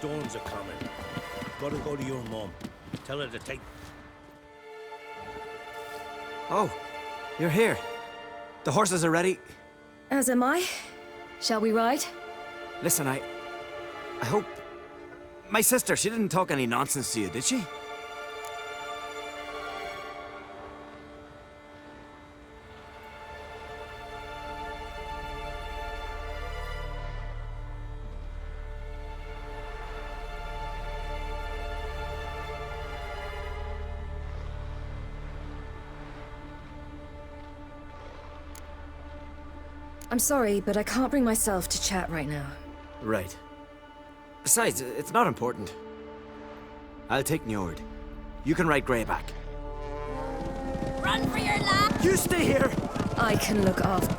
storms are coming. Gotta go to your mom. Tell her to take... Oh, you're here. The horses are ready. As am I. Shall we ride? Listen, I hope... My sister, she didn't talk any nonsense to you, did she? I'm sorry, but I can't bring myself to chat right now. Right. Besides, it's not important. I'll take Njord. You can ride Greyback. Run for your life! You stay here! I can look after...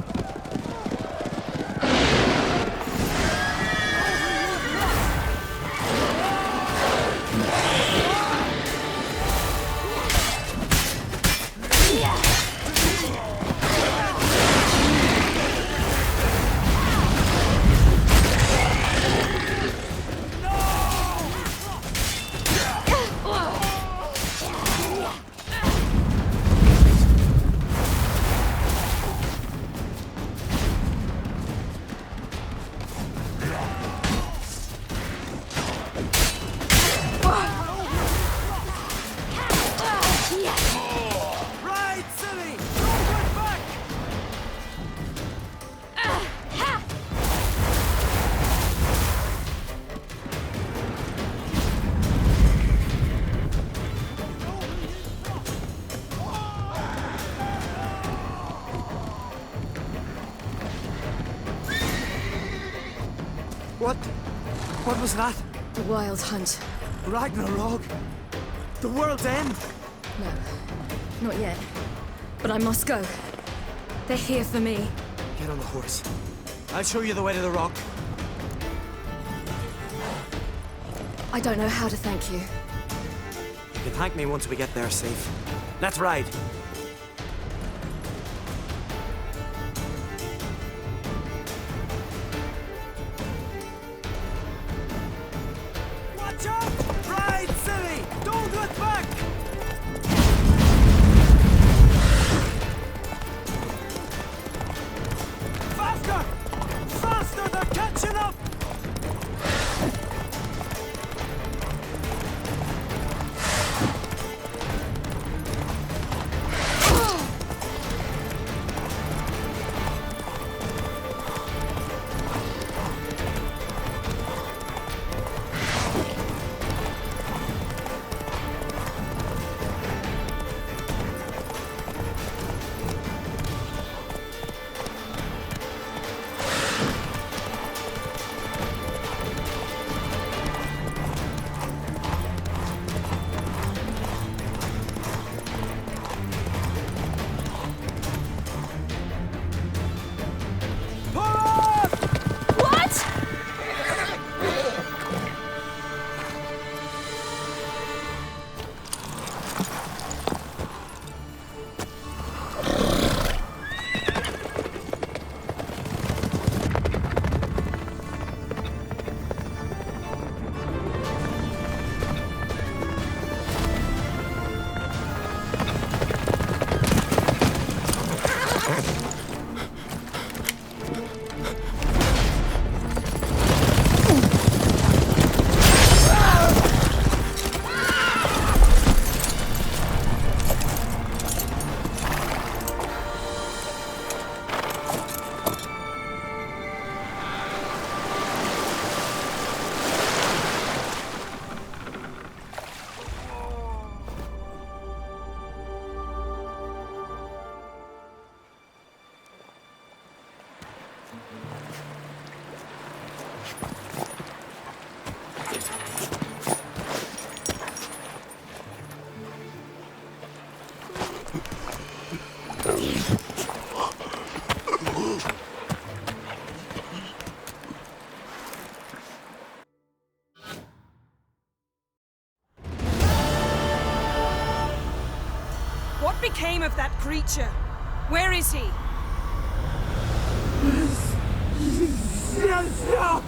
What was that? The Wild Hunt. Ragnarok? The world's end? No, not yet. But I must go. They're here for me. Get on the horse. I'll show you the way to the rock. I don't know how to thank you. You can thank me once we get there safe. Let's ride. Watch out! Ride, silly! Don't look back! Faster! Faster! They're catching up! What became of that creature? Where is he? Stop!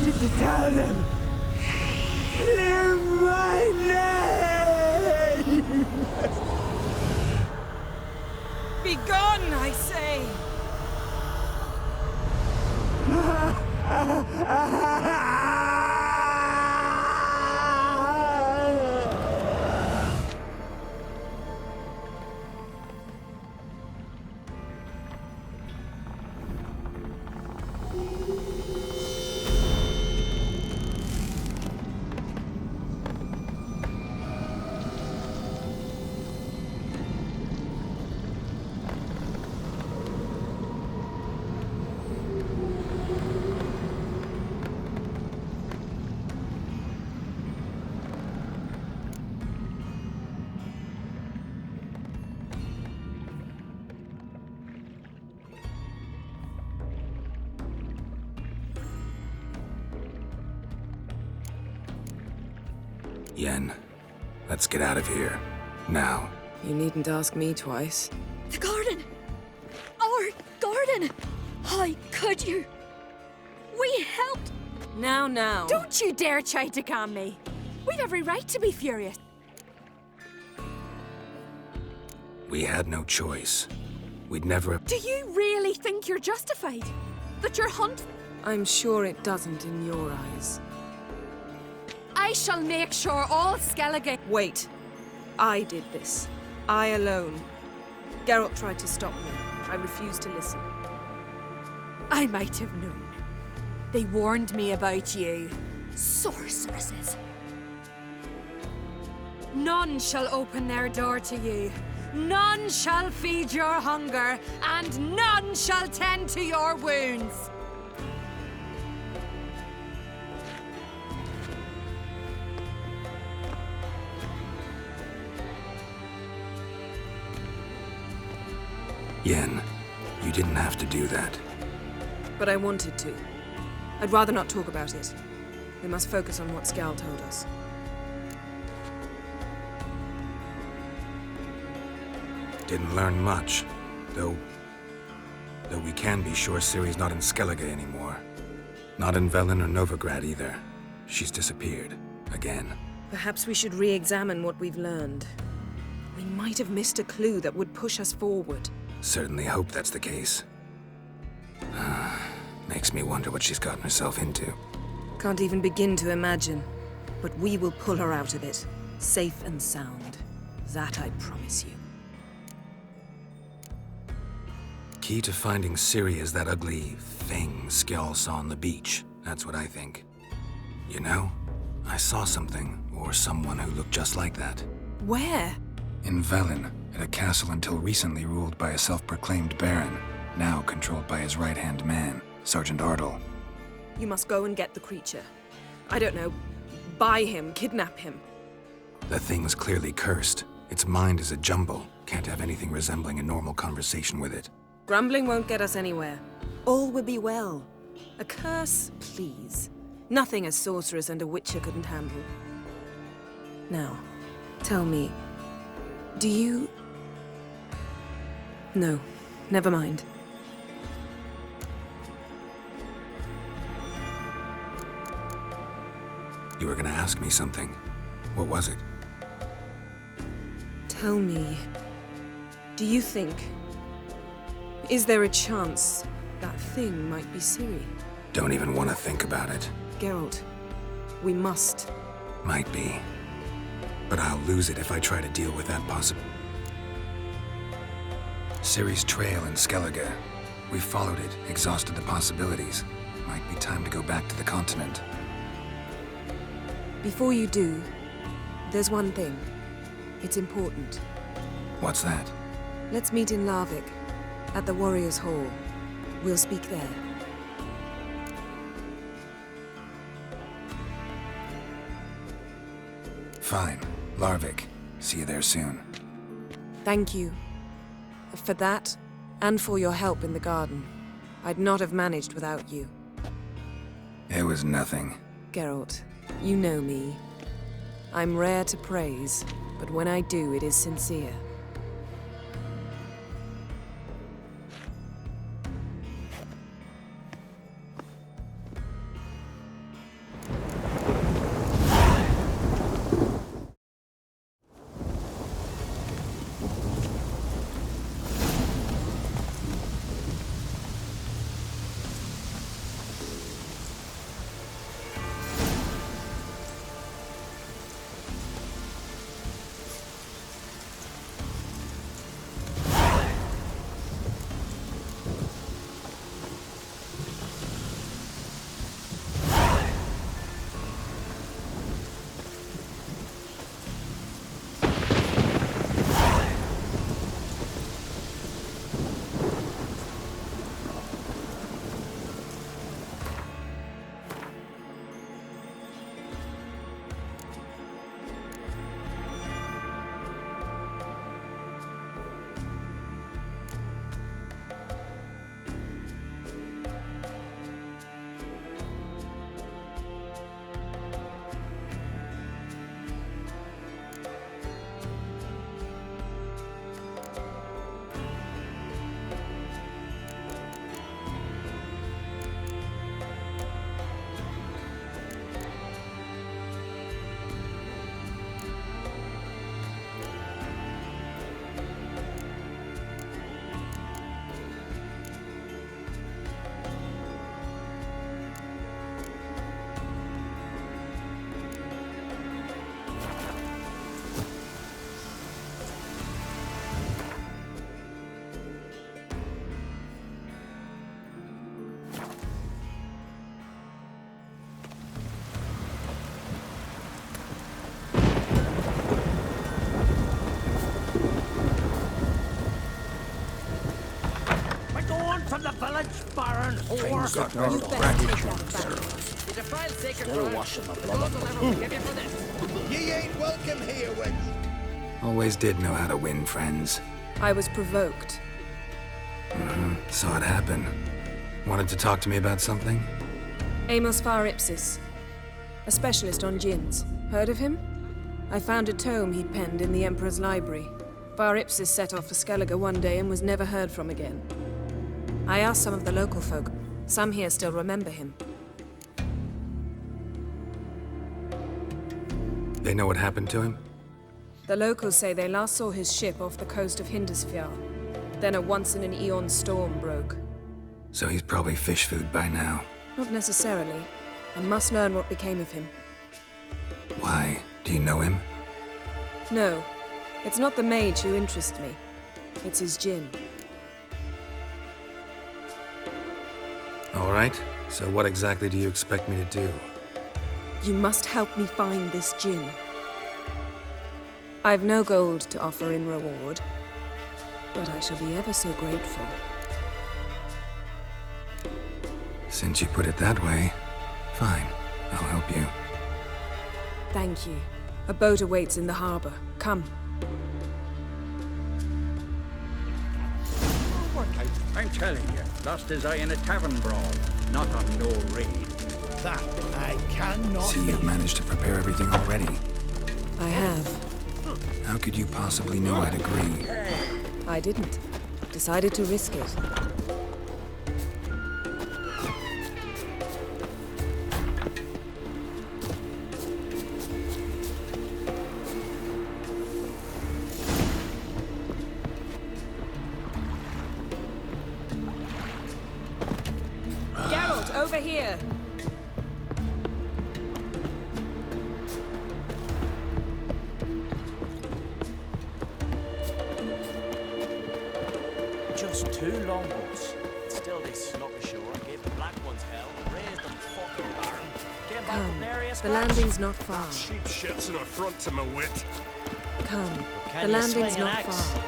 to tell them. Clear my name! Be gone, I say! Yen, let's get out of here. Now. You needn't ask me twice. The garden! Our garden! How could you? We helped! Now. Don't you dare try to calm me. We've every right to be furious. We had no choice. We'd never have... Do you really think you're justified? That your hunt... I'm sure it doesn't in your eyes. I shall make sure all Skellige... Wait. I did this. I alone. Geralt tried to stop me. I refused to listen. I might have known. They warned me about you. Sorceresses. None shall open their door to you. None shall feed your hunger, and none shall tend to your wounds. Yen, you didn't have to do that. But I wanted to. I'd rather not talk about it. We must focus on what Scal told us. Didn't learn much, though we can be sure Ciri's not in Skellige anymore. Not in Velen or Novigrad either. She's disappeared. Again. Perhaps we should re-examine what we've learned. We might have missed a clue that would push us forward. Certainly hope that's the case. Makes me wonder what she's gotten herself into. Can't even begin to imagine. But we will pull her out of it. Safe and sound. That I promise you. Key to finding Ciri is that ugly thing Skjall saw on the beach. That's what I think. You know, I saw something, or someone who looked just like that. Where? In Velen, at a castle until recently ruled by a self-proclaimed baron, now controlled by his right-hand man, Sergeant Ardle. You must go and get the creature. I don't know, buy him, kidnap him. The thing's clearly cursed. Its mind is a jumble. Can't have anything resembling a normal conversation with it. Grumbling won't get us anywhere. All will be well. A curse, please. Nothing a sorceress and a witcher couldn't handle. Now, tell me, do you... No, never mind. You were gonna ask me something. What was it? Tell me, do you think... Is there a chance that thing might be Ciri? Don't even want to think about it. Geralt, we must. Might be. But I'll lose it if I try to deal with that possibility. Ciri's trail in Skellige. We followed it, exhausted the possibilities. Might be time to go back to the continent. Before you do, there's one thing. It's important. What's that? Let's meet in Larvik, at the Warriors' Hall. We'll speak there. Fine. Larvik. See you there soon. Thank you. For that, and for your help in the garden. I'd not have managed without you. It was nothing. Geralt, you know me. I'm rare to praise, but when I do, it is sincere. Baron whore! Got no gratitude, sir. Ye ain't welcome here, wench. Always did know how to win friends. I was provoked. Saw it happen. Wanted to talk to me about something? Amos Far Ipsis, a specialist on djinns. Heard of him? I found a tome he'd penned in the Emperor's library. Far Ipsis set off for Skellige one day and was never heard from again. I asked some of the local folk. Some here still remember him. They know what happened to him? The locals say they last saw his ship off the coast of Hindisfjall. Then a once-in-an-eon storm broke. So he's probably fish food by now. Not necessarily. I must learn what became of him. Why? Do you know him? No, it's not the mage who interests me. It's his djinn. All right. So what exactly do you expect me to do? You must help me find this djinn. I've no gold to offer in reward, but I shall be ever so grateful. Since you put it that way, fine. I'll help you. Thank you. A boat awaits in the harbor. Come. I'm telling you, lost his eye in a tavern brawl, not on no raid. That I cannot. So you've managed to prepare everything already. I have. How could you possibly know I'd agree? I didn't. Decided to risk it. Geralt, over here! Just 2 longboats. Still they snuck ashore, gave the black ones hell, raised them fucking barren. Came back Come. from there, The landing's not far. Cheap shits in a front to my wit. Come. Can The you landing's swing an not axe? far.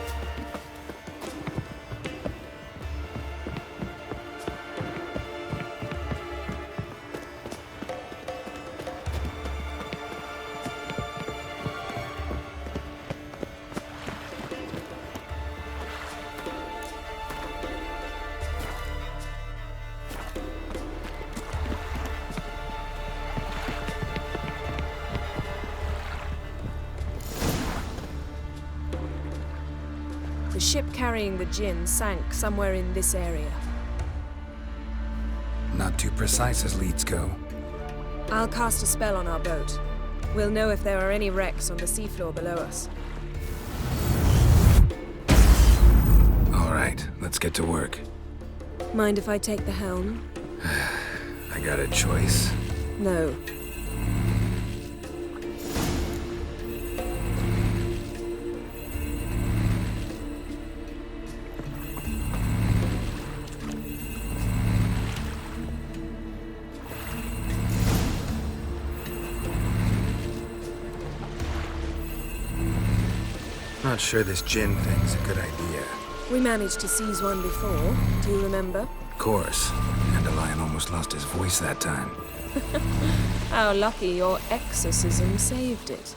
The ship carrying the djinn sank somewhere in this area. Not too precise as leads go. I'll cast a spell on our boat. We'll know if there are any wrecks on the seafloor below us. All right, let's get to work. Mind if I take the helm? I got a choice. No. Not sure this gin thing's a good idea. We managed to seize one before. Do you remember? Of course. And the lion almost lost his voice that time. How lucky your exorcism saved it.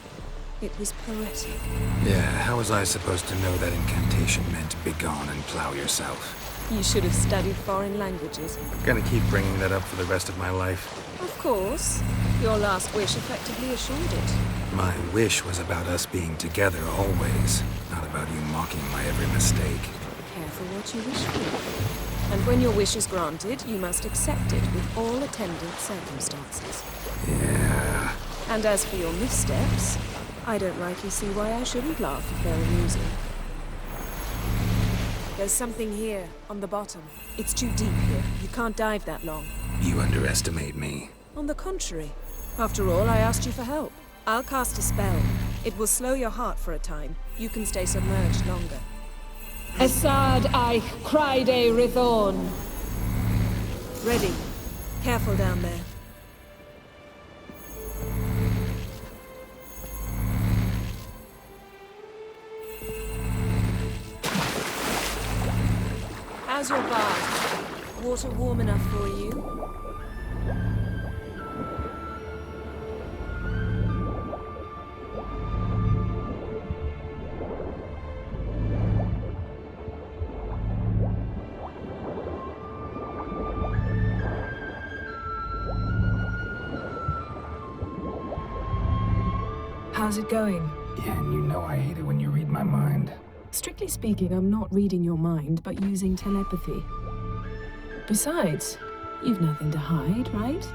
It was poetic. Yeah, how was I supposed to know that incantation meant begone and plow yourself? You should have studied foreign languages. Gonna keep bringing that up for the rest of my life. Of course. Your last wish effectively assured it. My wish was about us being together always, not about you mocking my every mistake. Careful what you wish for. And when your wish is granted, you must accept it with all attendant circumstances. Yeah. And as for your missteps, I don't rightly see why I shouldn't laugh if they're amusing. There's something here, on the bottom. It's too deep here. You can't dive that long. You underestimate me. On the contrary. After all, I asked you for help. I'll cast a spell. It will slow your heart for a time. You can stay submerged longer. Assad Eich Criede Rithon. Ready. Careful down there. How's your bath? Water warm enough for you? How's it going? Yeah, and you know I hate it when you read my mind. Strictly speaking, I'm not reading your mind, but using telepathy. Besides, you've nothing to hide, right?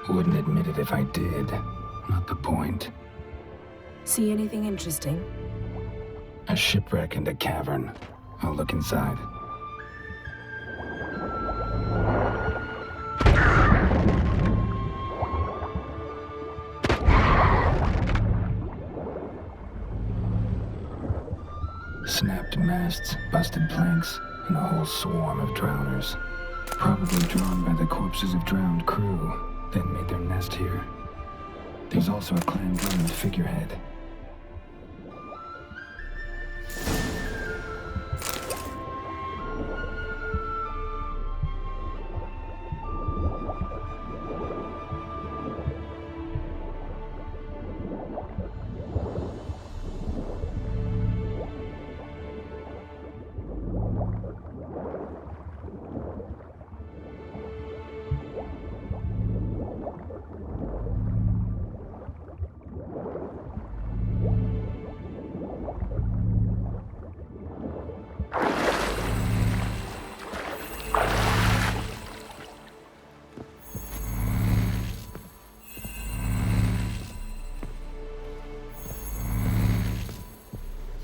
Wouldn't admit it if I did. Not the point. See anything interesting? A shipwreck and a cavern. I'll look inside. Snapped masts, busted planks, and a whole swarm of drowners. Probably drawn by the corpses of drowned crew, then made their nest here. There's also a clan drum figurehead.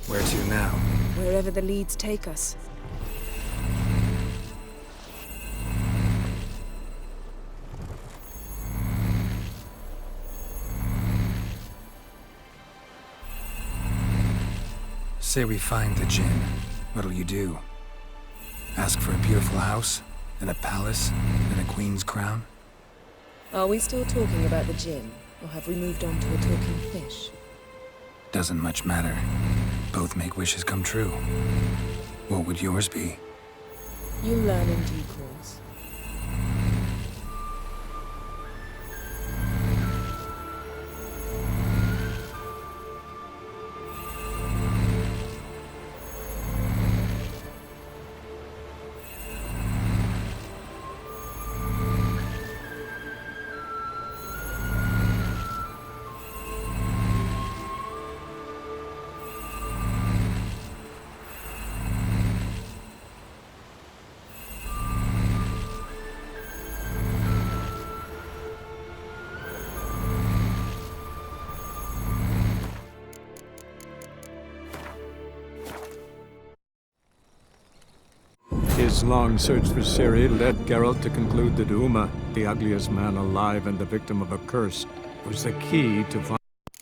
Where to now? Wherever the leads take us. Say we find the Jinn. What'll you do? Ask for a beautiful house? And a palace? And a queen's crown? Are we still talking about the Jinn? Or have we moved on to a talking fish? Doesn't much matter. Both make wishes come true. What would yours be? You'll learn in due course. His long search for Ciri led Geralt to conclude that Uma, the ugliest man alive and the victim of a curse, was the key to find...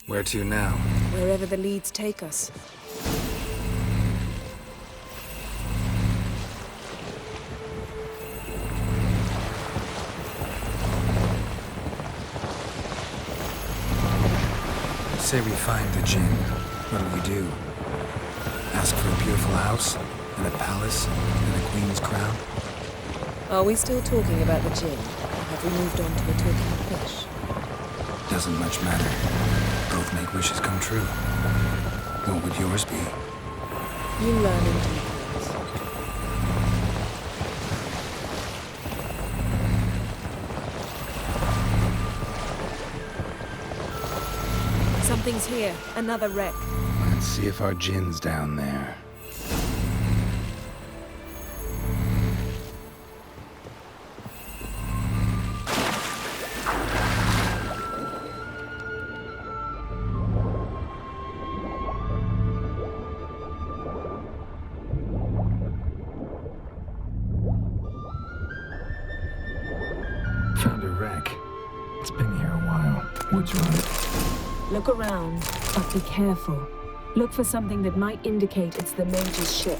Where to now? Wherever the leads take us. Say we find the Jinn. What'll you do? Ask for a beautiful house? And a palace? And a queen's crown? Are we still talking about the Jinn? Or have we moved on to a talking fish? Doesn't much matter. Both make wishes come true. What would yours be? You learn in due course. Something's here. Another wreck. Let's see if our Jinn's down there. Found a wreck. It's been here a while. What's wrong? Look around, but be careful. Look for something that might indicate it's the mage's ship.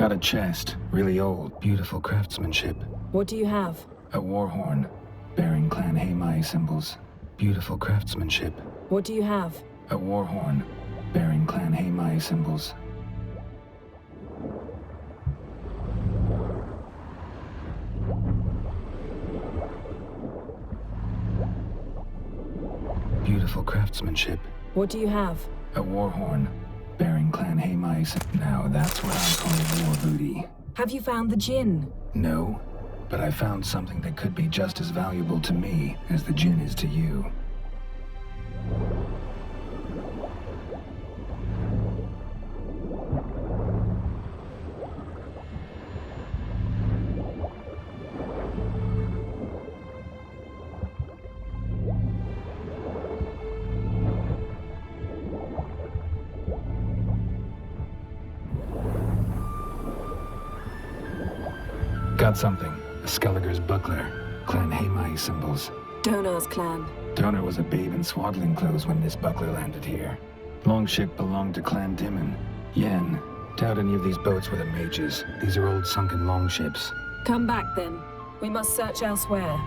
Got a chest, really old, beautiful craftsmanship. What do you have? A war horn, bearing Clan Haemai symbols. Beautiful craftsmanship. What do you have? A war horn, bearing Clan Haemai symbols. Beautiful craftsmanship. What do you have? A war horn, bearing Clan Haemai symbols. Now that's what I call war booty. Have you found the Djinn? No, but I found something that could be just as valuable to me as the Djinn is to you. Got something. A Skelliger's buckler. Clan Haemai symbols. Donar's clan. Donar was a babe in swaddling clothes when this buckler landed here. Longship belonged to Clan Dimon. Yen. Doubt any of these boats were the mages. These are old sunken longships. Come back then. We must search elsewhere.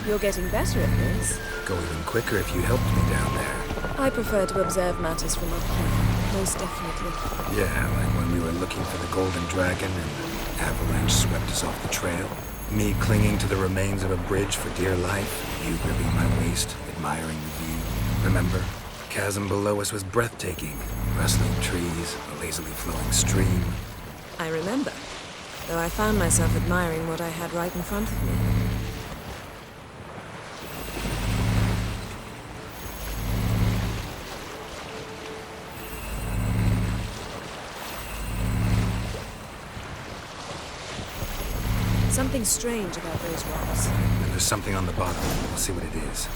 You're getting better at this. Go even quicker if you helped me down there. I prefer to observe matters from up here, most definitely. Yeah, like when we were looking for the Golden Dragon and the avalanche swept us off the trail. Me clinging to the remains of a bridge for dear life. You gripping my waist, admiring the view. Remember? The chasm below us was breathtaking. Rustling trees, a lazily flowing stream. I remember, though I found myself admiring what I had right in front of me. Something strange about those rocks. And there's something on the bottom. We'll see what it is.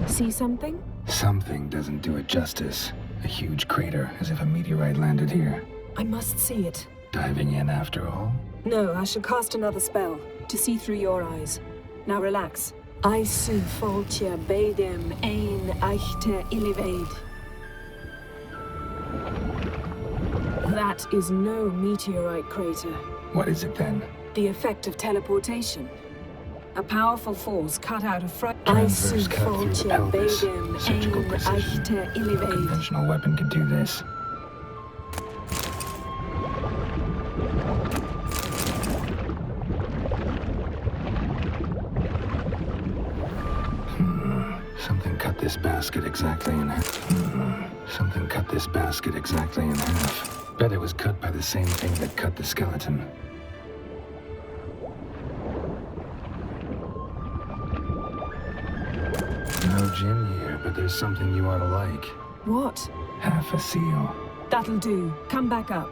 See something? Something doesn't do it justice. A huge crater, as if a meteorite landed here. I must see it. Diving in after all? No, I shall cast another spell, to see through your eyes. Now relax. Aisu foltia bedem ein eichte illivaid. That is no meteorite crater. What is it then? The effect of teleportation. A powerful force cut out a Transverse cut through the pelvis. Surgical precision. A conventional weapon could do this. Something cut this basket exactly in half. Something cut this basket exactly in half. Bet it was cut by the same thing that cut the skeleton. No Jinn here, but there's something you ought to like. What? Half a seal. That'll do. Come back up.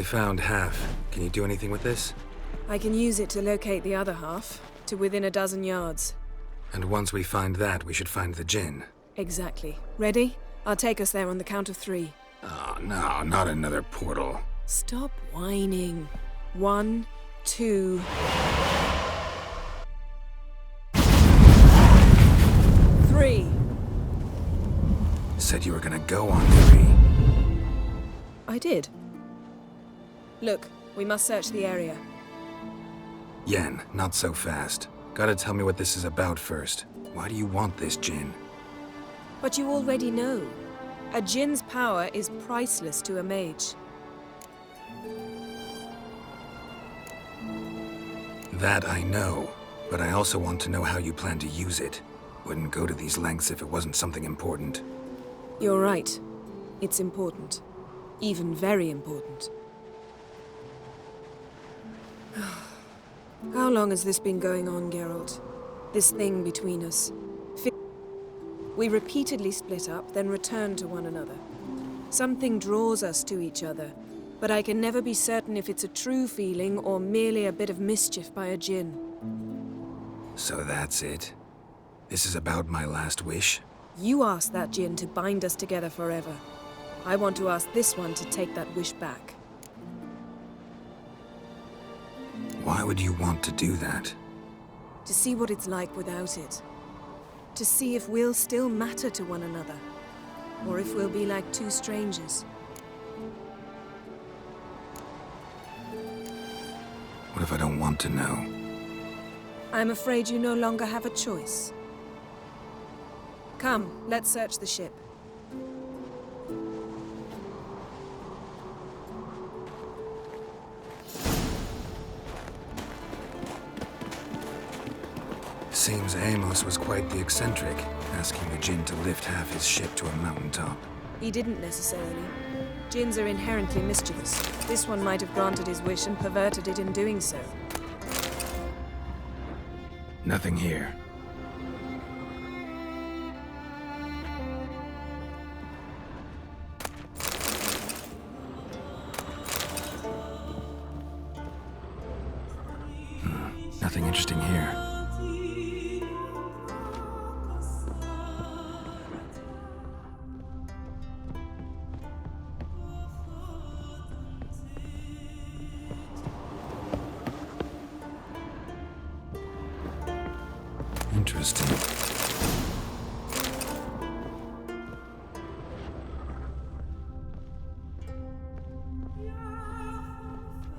only found half. Can you do anything with this? I can use it to locate the other half, to within a dozen yards. And once we find that, we should find the Jinn. Exactly. Ready? I'll take us there on the count of 3. Oh, no, not another portal. Stop whining. 1, 2... 3. Said you were gonna go on 3. I did. Look, we must search the area. Yen, not so fast. Gotta tell me what this is about first. Why do you want this Jinn? But you already know. A Jinn's power is priceless to a mage. That I know, but I also want to know how you plan to use it. Wouldn't go to these lengths if it wasn't something important. You're right. It's important. Even very important. How long has this been going on, Geralt? This thing between us? We repeatedly split up, then return to one another. Something draws us to each other, but I can never be certain if it's a true feeling or merely a bit of mischief by a Jinn. So that's it? This is about my last wish? You asked that Jinn to bind us together forever. I want to ask this one to take that wish back. Why would you want to do that? To see what it's like without it. To see if we'll still matter to one another. Or if we'll be like two strangers. What if I don't want to know? I'm afraid you no longer have a choice. Come, let's search the ship. Seems Amos was quite the eccentric, asking the Jinn to lift half his ship to a mountaintop. He didn't necessarily. Jinns are inherently mischievous. This one might have granted his wish and perverted it in doing so. Nothing here. Nothing interesting here. Interesting.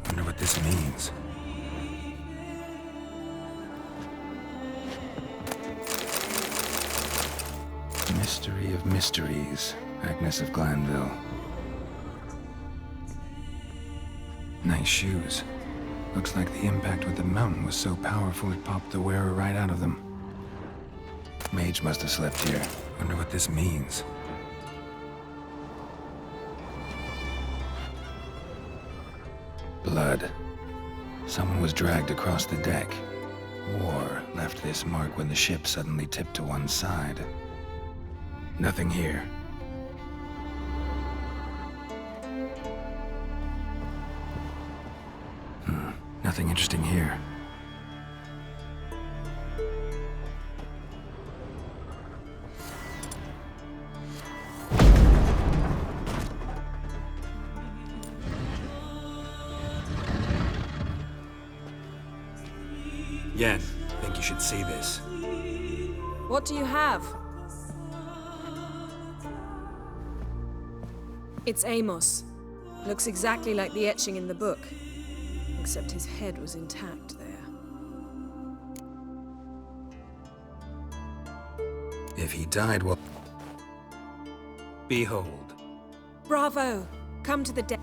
Wonder what this means. Mystery of mysteries, Agnes of Glanville. Nice shoes. Looks like the impact with the mountain was so powerful it popped the wearer right out of them. Mage must have slept here. Wonder what this means. Blood. Someone was dragged across the deck. War left this mark when the ship suddenly tipped to one side. Nothing here. Nothing interesting here. Yen, think you should see this. What do you have? It's Amos. Looks exactly like the etching in the book. Except his head was intact there. If he died, well... Behold. Bravo! Come to the deck.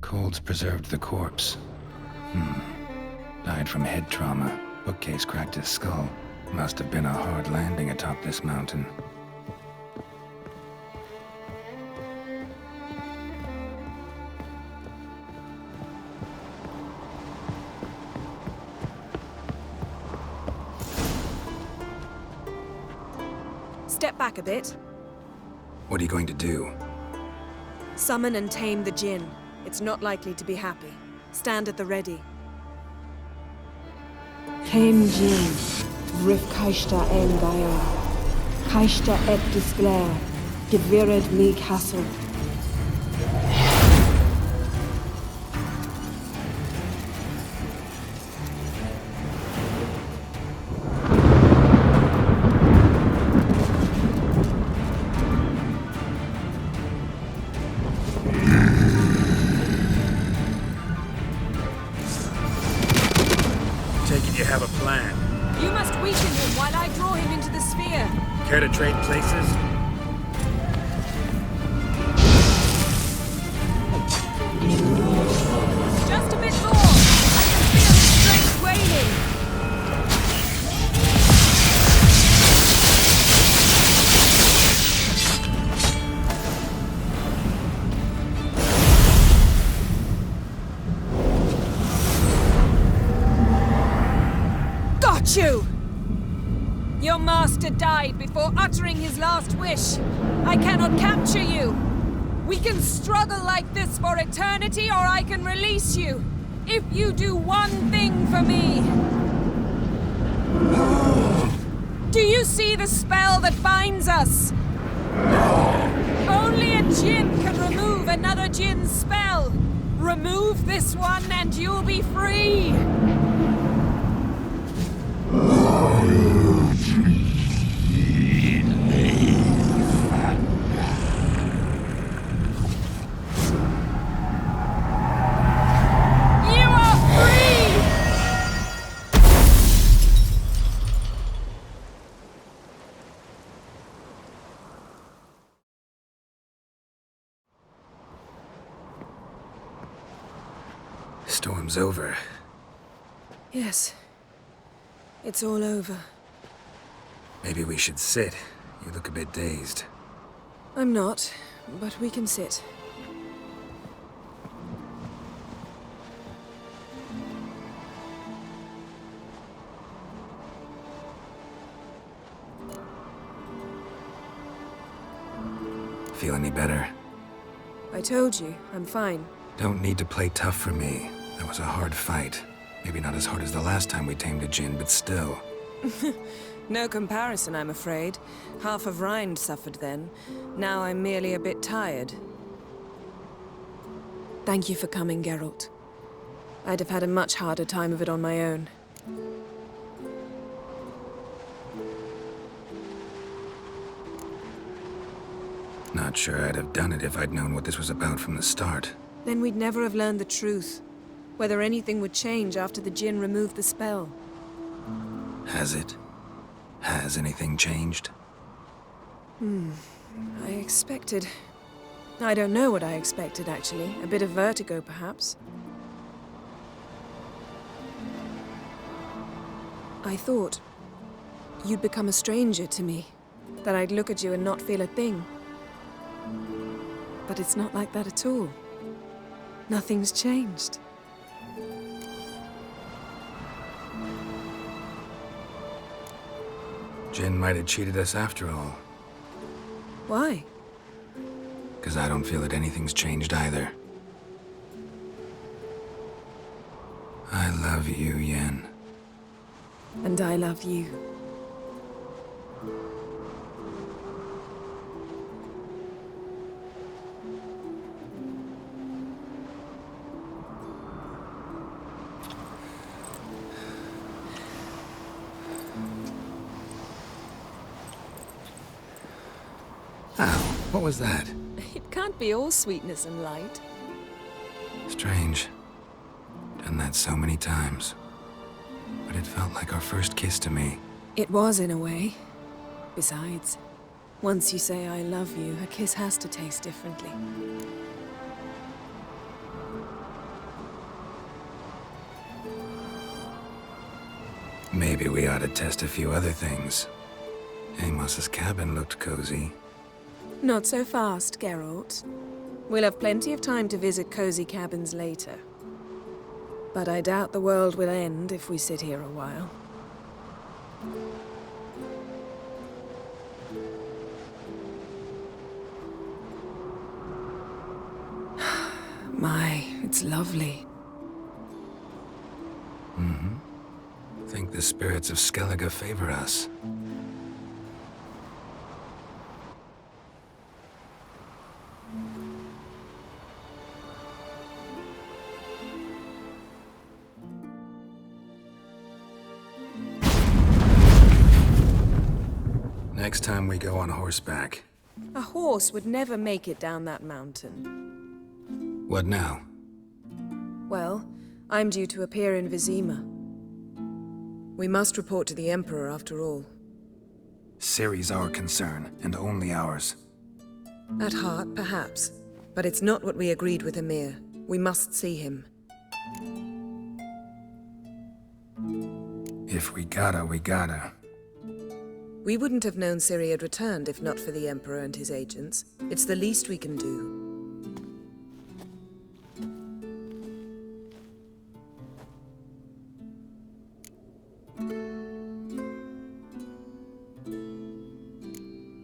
Colds preserved the corpse. Died from head trauma. Bookcase cracked his skull. Must have been a hard landing atop this mountain. Step back a bit. What are you going to do? Summon and tame the Jinn. It's not likely to be happy. Stand at the ready. Came Jin, Rif Kaishta en Gaia, Kaishta et Disglair, Gevired me Castle. You have a plan. You must weaken him while I draw him into the sphere. Care to trade places? Just a bit more. I can feel his strength waning. You! Your master died before uttering his last wish. I cannot capture you. We can struggle like this for eternity, or I can release you. If you do one thing for me. Do you see the spell that binds us? Only a Jinn can remove another Jinn's spell. Remove this one and you'll be free. Storm's over. Yes. It's all over. Maybe we should sit. You look a bit dazed. I'm not, but we can sit. Feel any better? I told you, I'm fine. Don't need to play tough for me. That was a hard fight. Maybe not as hard as the last time we tamed a Jinn, but still. No comparison, I'm afraid. Half of Rind suffered then. Now I'm merely a bit tired. Thank you for coming, Geralt. I'd have had a much harder time of it on my own. Not sure I'd have done it if I'd known what this was about from the start. Then we'd never have learned the truth. Whether anything would change after the Jinn removed the spell. Has it? Has anything changed? I expected... I don't know what I expected, actually. A bit of vertigo, perhaps. I thought you'd become a stranger to me. That I'd look at you and not feel a thing. But it's not like that at all. Nothing's changed. Jinn might have cheated us after all. Why? Because I don't feel that anything's changed either. I love you, Yen. And I love you. Ow, what was that? It can't be all sweetness and light. Strange. Done that so many times. But it felt like our first kiss to me. It was, in a way. Besides, once you say I love you, a kiss has to taste differently. Maybe we ought to test a few other things. Amos's cabin looked cozy. Not so fast, Geralt. We'll have plenty of time to visit cozy cabins later. But I doubt the world will end if we sit here a while. My, it's lovely. Mm-hmm. Think the spirits of Skellige favor us. Next time we go on horseback. A horse would never make it down that mountain. What now? Well, I'm due to appear in Vizima. We must report to the Emperor after all. Ciri's our concern, and only ours. At heart, perhaps. But it's not what we agreed with Emir. We must see him. If we gotta, we gotta. We wouldn't have known Ciri had returned if not for the Emperor and his agents. It's the least we can do.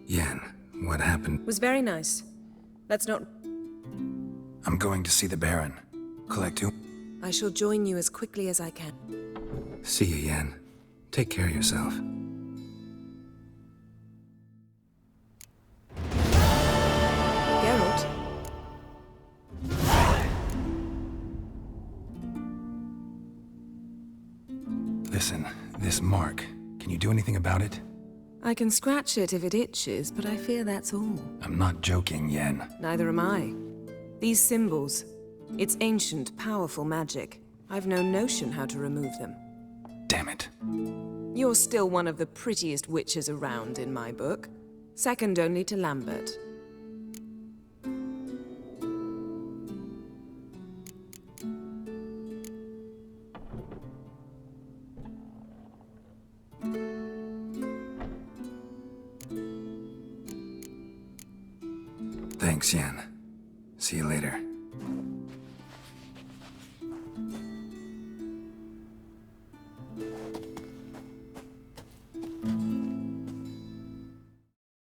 Yen, what happened? It was very nice. Let's not... I'm going to see the Baron. Collect you. I shall join you as quickly as I can. See you, Yen. Take care of yourself. Geralt? Listen, this mark, can you do anything about it? I can scratch it if it itches, but I fear that's all. I'm not joking, Yen. Neither am I. These symbols, it's ancient, powerful magic. I've no notion how to remove them. Damn it. You're still one of the prettiest witches around in my book. Second only to Lambert. Thanks, Yen. See you later.